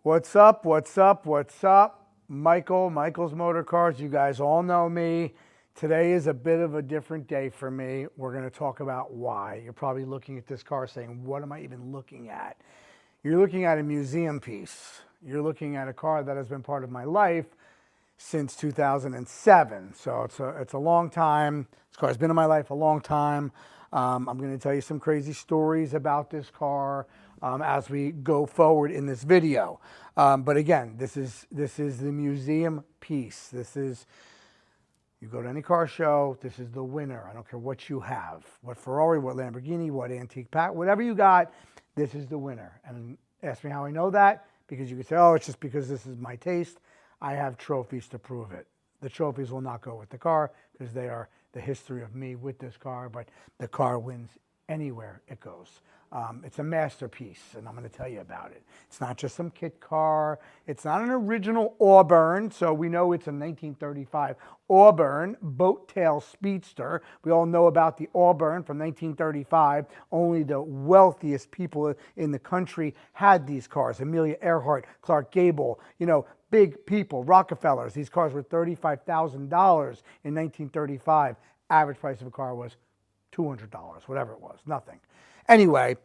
What's up? What's up? What's up? Michael's Motor Cars. You guys all know me. Today is a bit of a different day for me. We're going to talk about why. You're probably looking at this car saying, what am I even looking at? You're looking at a museum piece. You're looking at a car that has been part of my life since 2007. So it's a long time. This car has been in my life a long time. I'm going to tell you some crazy stories about this car as we go forward in this video. But again, this is the museum piece. You go to any car show, this is the winner. I don't care what you have, what Ferrari, what Lamborghini, what antique pack, whatever you got, this is the winner. And ask me how I know that, because you could say, oh, it's just because this is my taste. I have trophies to prove it. The trophies will not go with the car because they are the history of me with this car, but the car wins anywhere it goes. It's a masterpiece, and I'm going to tell you about it. It's not just some kit car. It's not an original Auburn, so we know it's a 1935 Auburn boat tail Speedster. We all know about the Auburn from 1935. Only the wealthiest people in the country had these cars. Amelia Earhart, Clark Gable, big people, Rockefellers. These cars were $35,000 in 1935. Average price of a car was $200, whatever it was, nothing. Anyway,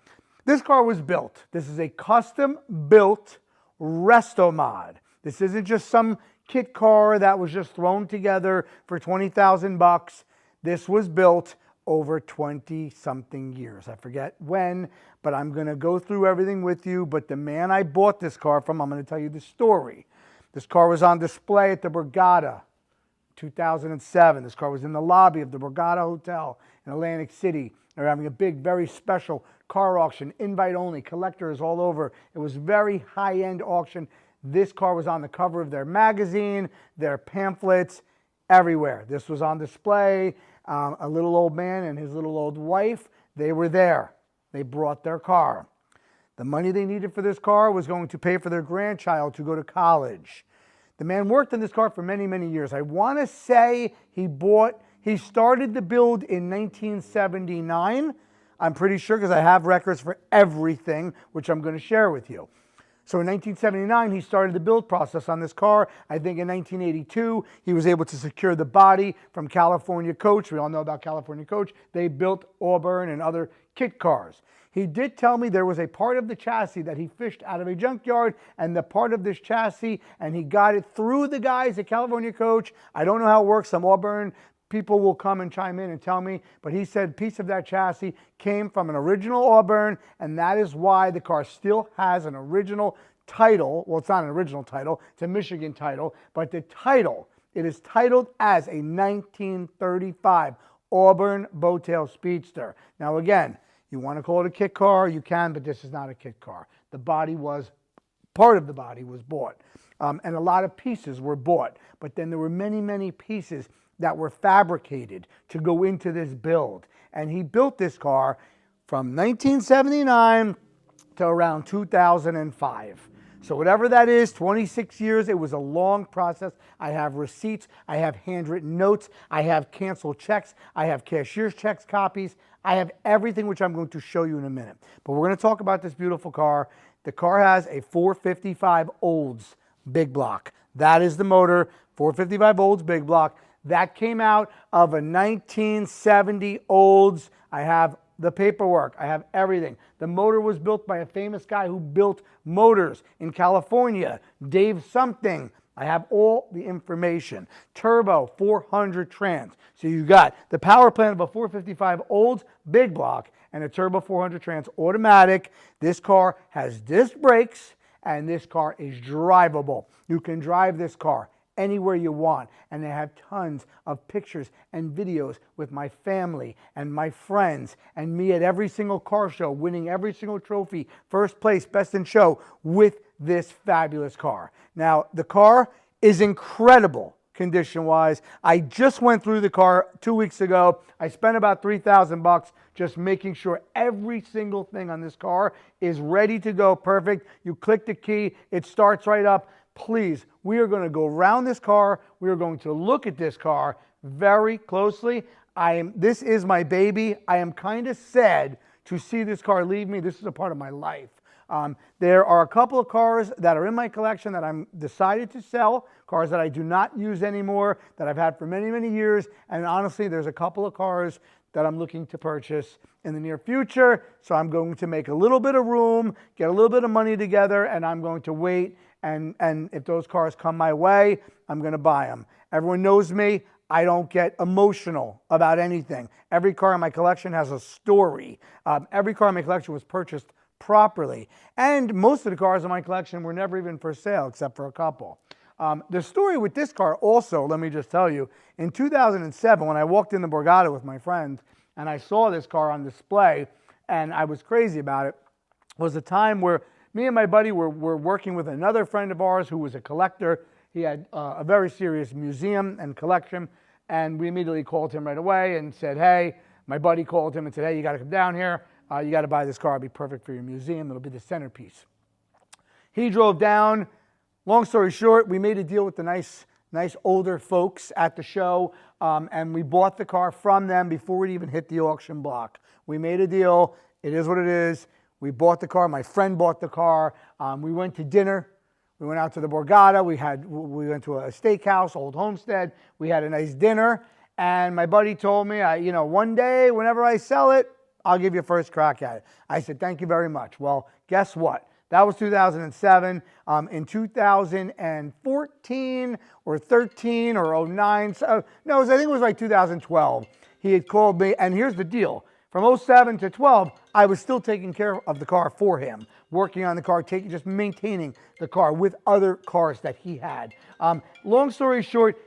this car was built. This is a custom-built resto mod. This isn't just some kit car that was just thrown together for 20,000 bucks. This was built over 20-something years. I forget when, but I'm going to go through everything with you. But the man I bought this car from, I'm going to tell you the story. This car was on display at the Borgata 2007. This car was in the lobby of the Borgata Hotel in Atlantic City. They're having a big, very special car auction, invite only, collectors all over. It was very high-end auction. This car was on the cover of their magazine, their pamphlets, everywhere. This was on display. A little old man and his little old wife, they were there. They brought their car. The money they needed for this car was going to pay for their grandchild to go to college. The man worked on this car for many, many years. I want to say he started the build in 1979. I'm pretty sure because I have records for everything, which I'm going to share with you. So in 1979, he started the build process on this car. I think in 1982, he was able to secure the body from California Coach. We all know about California Coach. They built Auburn and other kit cars. He did tell me there was a part of the chassis that he fished out of a junkyard, and the part of this chassis, and he got it through the guys at California Coach. I don't know how it works. Some Auburn people will come and chime in and tell me, but he said a piece of that chassis came from an original Auburn, and that is why the car still has an original title. Well, it's not an original title. It's a Michigan title, but the title, it is titled as a 1935 Auburn Boattail Speedster. Now, again, you want to call it a kit car, you can, but this is not a kit car. The body was, part of the body was bought, and a lot of pieces were bought, but then there were many, many pieces that were fabricated to go into this build. And he built this car from 1979 to around 2005. So whatever that is, 26 years, it was a long process. I have receipts, I have handwritten notes, I have canceled checks, I have cashier's checks copies, I have everything, which I'm going to show you in a minute. But we're going to talk about this beautiful car. The car has a 455 Olds big block. That is the motor, 455 Olds big block. That came out of a 1970 Olds. I have the paperwork. I have everything. The motor was built by a famous guy who built motors in California, Dave something. I have all the information. Turbo 400 trans. So you got the power plant of a 455 Olds big block and a turbo 400 trans automatic. This car has disc brakes and this car is drivable. You can drive this car anywhere you want, and they have tons of pictures and videos with my family and my friends and me at every single car show, winning every single trophy, first place, best in show, with this fabulous car. Now, the car is incredible condition-wise. I just went through the car 2 weeks ago. I spent about $3,000 just making sure every single thing on this car is ready to go perfect. You click the key, it starts right up. Please, we are going to go around this car. We are going to look at this car very closely. This is my baby. I am kind of sad to see this car leave me. This is a part of my life. There are a couple of cars that are in my collection that I'm decided to sell, cars that I do not use anymore, that I've had for many, many years. And honestly, there's a couple of cars that I'm looking to purchase in the near future. So I'm going to make a little bit of room, get a little bit of money together, and I'm going to wait. And if those cars come my way, I'm going to buy them. Everyone knows me. I don't get emotional about anything. Every car in my collection has a story. Every car in my collection was purchased properly. And most of the cars in my collection were never even for sale, except for a couple. The story with this car also, let me just tell you, in 2007, when I walked in the Borgata with my friend, and I saw this car on display, and I was crazy about it, was a time where me and my buddy were working with another friend of ours who was a collector. He had a very serious museum and collection, and we immediately called him right away and said, hey, my buddy called him and said, hey, you got to come down here. You got to buy this car. It'll be perfect for your museum. It'll be the centerpiece. He drove down. Long story short, we made a deal with the nice older folks at the show, and we bought the car from them before we even hit the auction block. We made a deal. It is what it is. We bought the car. My friend bought the car. We went to dinner. We went out to the Borgata. We went to a steakhouse, Old Homestead. We had a nice dinner, and my buddy told me, one day, whenever I sell it, I'll give you a first crack at it. I said, thank you very much. Well, guess what? That was 2007. In 2014 or 13 or 09, I think it was like 2012, he had called me, and here's the deal. From 07 to 12, I was still taking care of the car for him, working on the car, just maintaining the car with other cars that he had. Long story short,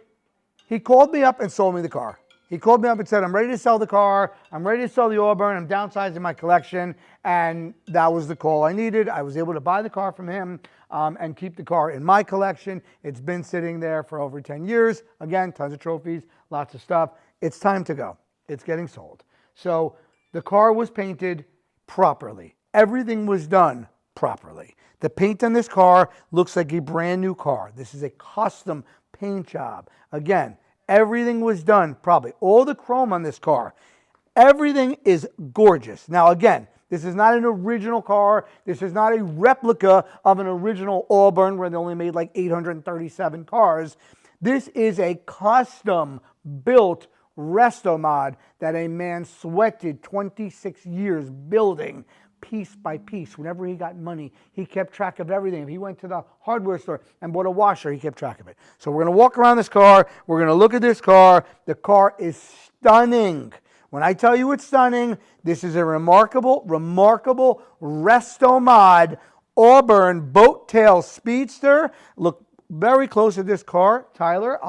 he called me up and sold me the car. He called me up and said, I'm ready to sell the car. I'm ready to sell the Auburn. I'm downsizing my collection. And that was the call I needed. I was able to buy the car from him and keep the car in my collection. It's been sitting there for over 10 years. Again, tons of trophies, lots of stuff. It's time to go. It's getting sold. So the car was painted properly. Everything was done properly. The paint on this car looks like a brand new car. This is a custom paint job. Again, everything was done properly. All the chrome on this car, everything is gorgeous. Now, again, this is not an original car. This is not a replica of an original Auburn where they only made like 837 cars. This is a custom-built resto mod that a man sweated 26 years building piece by piece. Whenever he got money, he kept track of everything. If he went to the hardware store and bought a washer, he kept track of it. So we're going to walk around this car. We're going to look at this car. The car is stunning. When I tell you it's stunning, this is a remarkable resto mod Auburn boat tail Speedster. Look very close at this car, Tyler.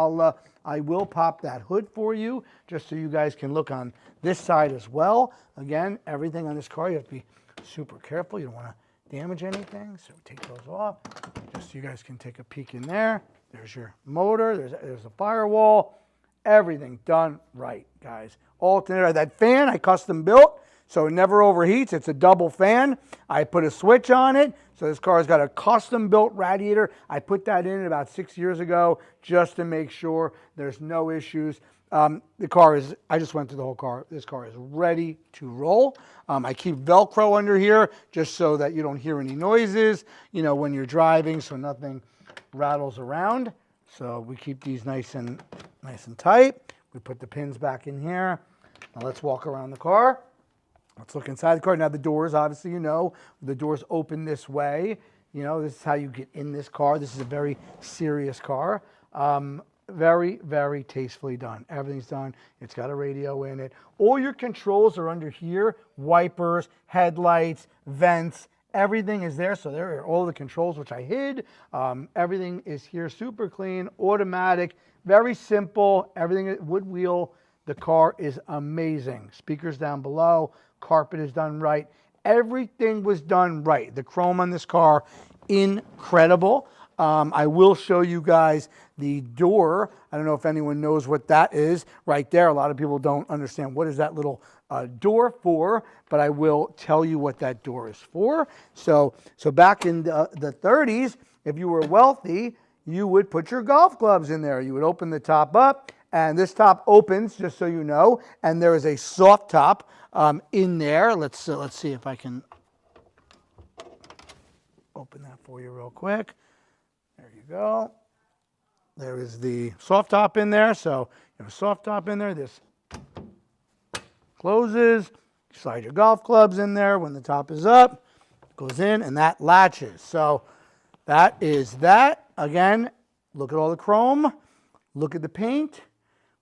I will pop that hood for you just so you guys can look on this side as well. Again, everything on this car, you have to be super careful. You don't want to damage anything. So take those off just so you guys can take a peek in there. There's your motor. There's a firewall. Everything done right, guys. Alternator. That fan I custom built so it never overheats. It's a double fan. I put a switch on it. So this car's got a custom built radiator. I put that in about 6 years ago just to make sure there's no issues. The car is, I just went through the whole car. This car is ready to roll. I keep Velcro under here just so that you don't hear any noises, when you're driving, so nothing rattles around. So we keep these nice and tight. We put the pins back in here. Now let's walk around the car. Let's look inside the car. Now the doors, obviously, the doors open this way. This is how you get in this car. This is a very serious car. Very, very tastefully done. Everything's done. It's got a radio in it. All your controls are under here. Wipers, headlights, vents, everything is there. So there are all the controls, which I hid. Everything is here, super clean, automatic, very simple. Everything, wood wheel. The car is amazing. Speakers down below. Carpet is done right. Everything was done right. The chrome on this car, incredible. I will show you guys the door. I don't know if anyone knows what that is right there. A lot of people don't understand what is that little door for, but I will tell you what that door is for. So back in the 30s, if you were wealthy, you would put your golf clubs in there. You would open the top up, and this top opens, just so you know, and there is a soft top in there. Let's see if I can open that for you real quick. There you go. There is the soft top in there. So you have a soft top in there. This closes. Slide your golf clubs in there when the top is up. Goes in and that latches. So that is that. Again, look at all the chrome. Look at the paint.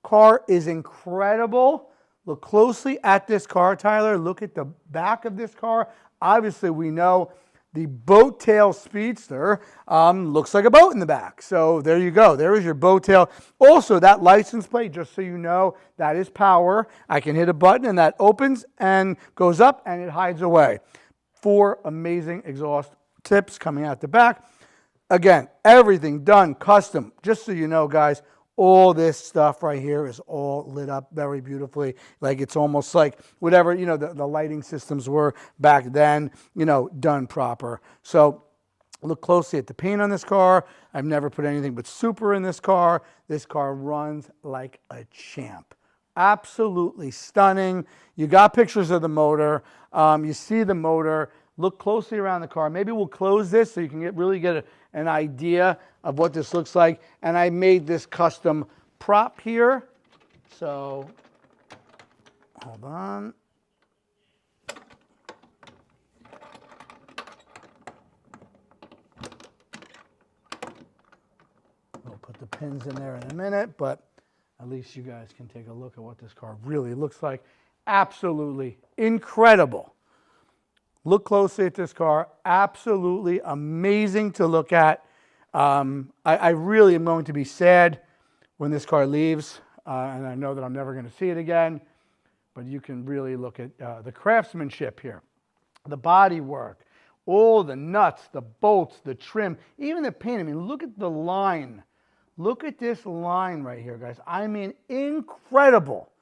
Car is incredible. Look closely at this car, Tyler. Look at the back of this car. Obviously, we know the boat tail Speedster looks like a boat in the back. So there you go. There is your boat tail. Also, that license plate, just so you know, that is power. I can hit a button and that opens and goes up and it hides away. 4 amazing exhaust tips coming out the back. Again, everything done custom. Just so you know, guys, all this stuff right here is all lit up very beautifully. Like it's almost like whatever, you know, the lighting systems were back then, you know, done proper. So look closely at the paint on this car. I've never put anything but super in this car. This car runs like a champ. Absolutely stunning. You got pictures of the motor. You see the motor. Look closely around the car. Maybe we'll close this so you can really get an idea of what this looks like. And I made this custom prop here. So, hold on. We'll put the pins in there in a minute, but at least you guys can take a look at what this car really looks like. Absolutely incredible. Look closely at this car. Absolutely amazing to look at. I really am going to be sad when this car leaves, and I know that I'm never going to see it again, but you can really look at the craftsmanship here, the body work, all the nuts, the bolts, the trim, even the paint. I mean, look at the line. Look at this line right here, guys. I mean, incredible.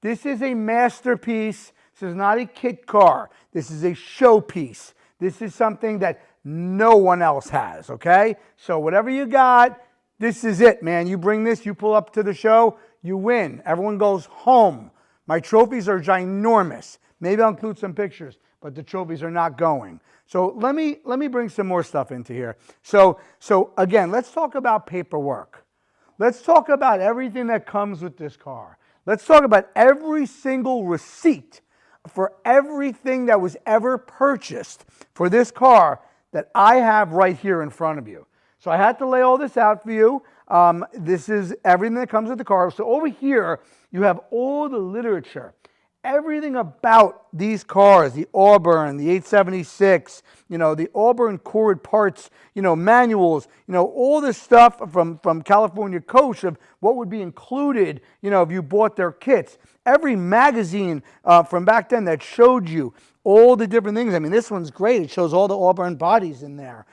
This is a masterpiece. This is not a kit car. This is a showpiece. This is something that no one else has, okay? So whatever you got, this is it, man. You bring this, you pull up to the show, you win. Everyone goes home. My trophies are ginormous. Maybe I'll include some pictures, but the trophies are not going. So let me bring some more stuff into here. So again, let's talk about paperwork. Let's talk about everything that comes with this car. Let's talk about every single receipt for everything that was ever purchased for this car that I have right here in front of you. So I had to lay all this out for you. This is everything that comes with the car. So over here, you have all the literature. Everything about these cars, the Auburn, the 876, you know, the Auburn cord parts, you know, manuals, you know, all this stuff from California Coach of what would be included, you know, if you bought their kits. Every magazine from back then that showed you all the different things. I mean, this one's great. It shows all the Auburn bodies in there.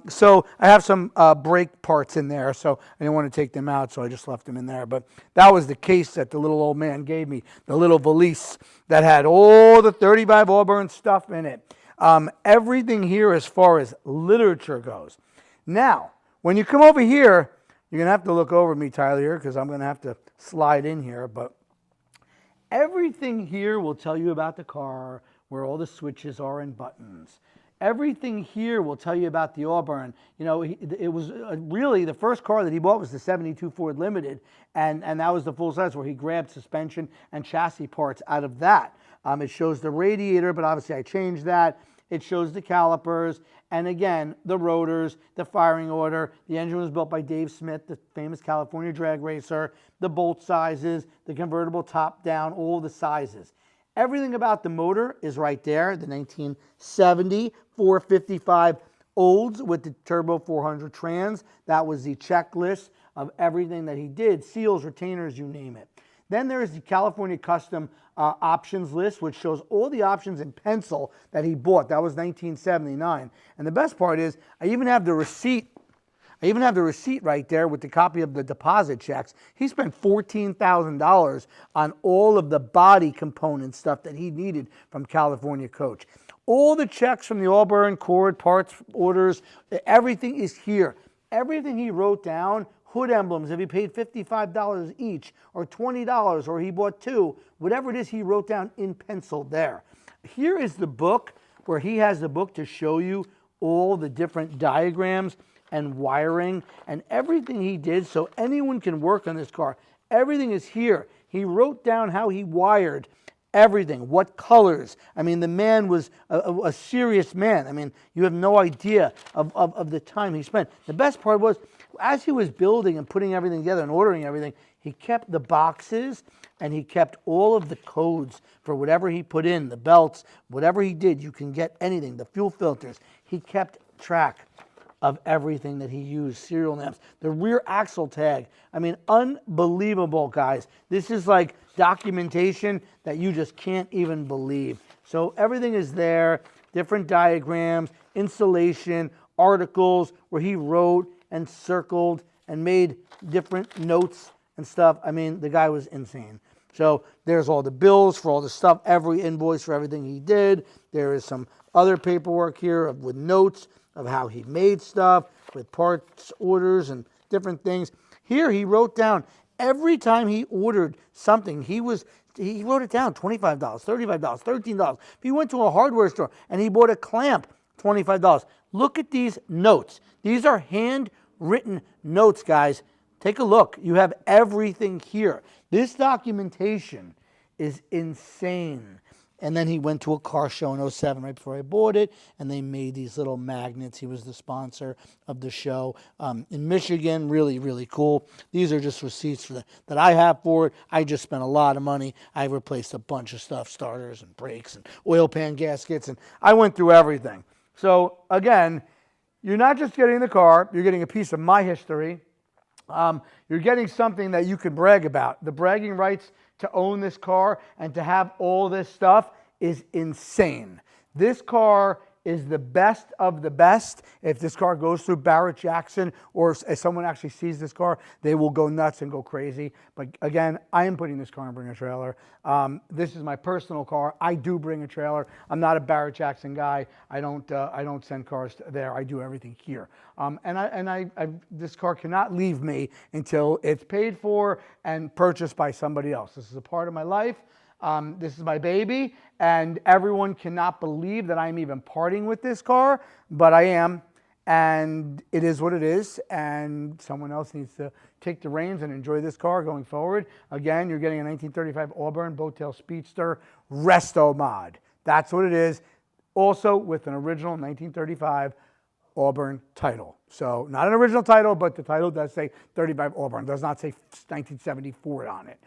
So I have some brake parts in there, so I didn't want to take them out, so I just left them in there. But that was the case that the little old man gave me, the little valise that had all the 35 Auburn stuff in it. Everything here as far as literature goes. Now, when you come over here, you're going to have to look over me, Tyler, here, because I'm going to have to slide in here. But everything here will tell you about the car, where all the switches are and buttons. Everything here will tell you about the Auburn. You know, it was really the first car that he bought was the 72 Ford Limited, and that was the full size where he grabbed suspension and chassis parts out of that. It shows the radiator, but obviously I changed that. It shows the calipers, and again, the rotors, the firing order. The engine was built by Dave Smith, the famous California drag racer, the bolt sizes, the convertible top down, all the sizes. Everything about the motor is right there, the 1970 455 Olds with the turbo 400 trans. That was the checklist of everything that he did, seals, retainers, you name it. Then there's the California Custom options list, which shows all the options in pencil that he bought. That was 1979. And the best part is I even have the receipt. I even have the receipt right there with the copy of the deposit checks. He spent $14,000 on all of the body component stuff that he needed from California Coach. All the checks from the Auburn cord parts orders, everything is here. Everything he wrote down, hood emblems, if he paid $55 each or $20 or he bought 2, whatever it is he wrote down in pencil there. Here is the book where he has the book to show you all the different diagrams and wiring and everything he did so anyone can work on this car. Everything is here. He wrote down how he wired everything, what colors. I mean, the man was a serious man. I mean, you have no idea of the time he spent. The best part was, as he was building and putting everything together and ordering everything, he kept the boxes and he kept all of the codes for whatever he put in, the belts, whatever he did, you can get anything, the fuel filters. He kept track of everything that he used, serial numbers, the rear axle tag. I mean, unbelievable, guys. This is like documentation that you just can't even believe. So everything is there, different diagrams, installation, articles where he wrote and circled and made different notes and stuff. I mean, the guy was insane. So there's all the bills for all the stuff, every invoice for everything he did. There is some other paperwork here with notes of how he made stuff, with parts orders and different things. Here he wrote down every time he ordered something, he wrote it down, $25, $35, $13. If he went to a hardware store and he bought a clamp, $25. Look at these notes. These are handwritten notes, guys. Take a look. You have everything here. This documentation is insane. And then he went to a car show in 07 right before I bought it, and they made these little magnets. He was the sponsor of the show in Michigan. Really, really cool. These are just receipts for that I have for it. I just spent a lot of money. I replaced a bunch of stuff, starters and brakes and oil pan gaskets, and I went through everything. So again, you're not just getting the car, you're getting a piece of my history. You're getting something that you can brag about. The bragging rights to own this car and to have all this stuff is insane. This car is the best of the best. If this car goes through Barrett-Jackson or if someone actually sees this car, they will go nuts and go crazy. But again, I am putting this car in Bring a Trailer. This is my personal car. I do bring a trailer. I'm not a Barrett-Jackson guy. I don't send cars there. I do everything here. This car cannot leave me until it's paid for and purchased by somebody else. This is a part of my life. This is my baby, and everyone cannot believe that I'm even parting with this car, but I am, and it is what it is, and someone else needs to take the reins and enjoy this car going forward. Again, you're getting a 1935 Auburn Boattail Speedster Resto Mod. That's what it is, also with an original 1935 Auburn title. So not an original title, but the title does say 35 Auburn. It does not say 1974 on it.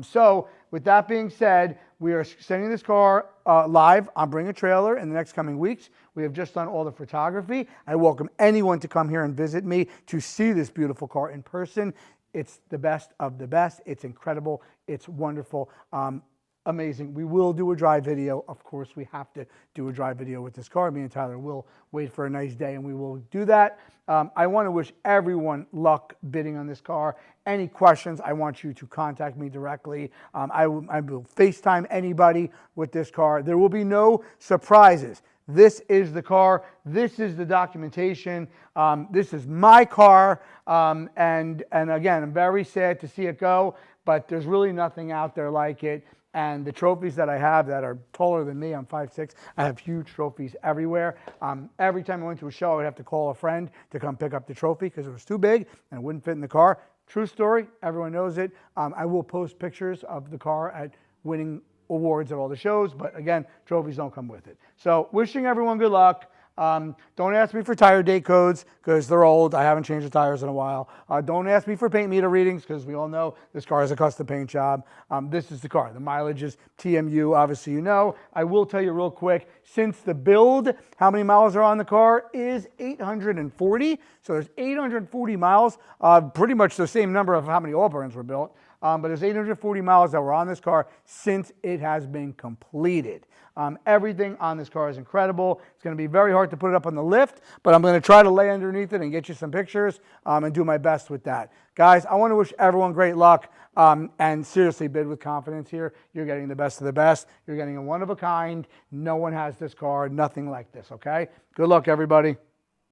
So with that being said, we are sending this car live on Bring a Trailer in the next coming weeks. We have just done all the photography. I welcome anyone to come here and visit me to see this beautiful car in person. It's the best of the best. It's incredible. It's wonderful. Amazing. We will do a drive video. Of course, we have to do a drive video with this car. Me and Tyler will wait for a nice day and we will do that. I want to wish everyone luck bidding on this car. Any questions, I want you to contact me directly. I will FaceTime anybody with this car. There will be no surprises. This is the car. This is the documentation. This is my car. And again, I'm very sad to see it go, but there's really nothing out there like it. And the trophies that I have that are taller than me, I'm 5'6", I have huge trophies everywhere. Every time I went to a show, I would have to call a friend to come pick up the trophy because it was too big and it wouldn't fit in the car. True story, everyone knows it. I will post pictures of the car at winning awards at all the shows, but again, trophies don't come with it. So wishing everyone good luck. Don't ask me for tire date codes because they're old. I haven't changed the tires in a while. Don't ask me for paint meter readings because we all know this car is a custom paint job. This is the car. The mileage is TMU, obviously you know. I will tell you real quick, since the build, how many miles are on the car is 840. So there's 840 miles, pretty much the same number of how many Auburns were built. But there's 840 miles that were on this car since it has been completed. Everything on this car is incredible. It's going to be very hard to put it up on the lift, but I'm going to try to lay underneath it and get you some pictures and do my best with that. Guys, I want to wish everyone great luck and seriously bid with confidence here. You're getting the best of the best. You're getting a one of a kind. No one has this car, nothing like this, okay? Good luck, everybody.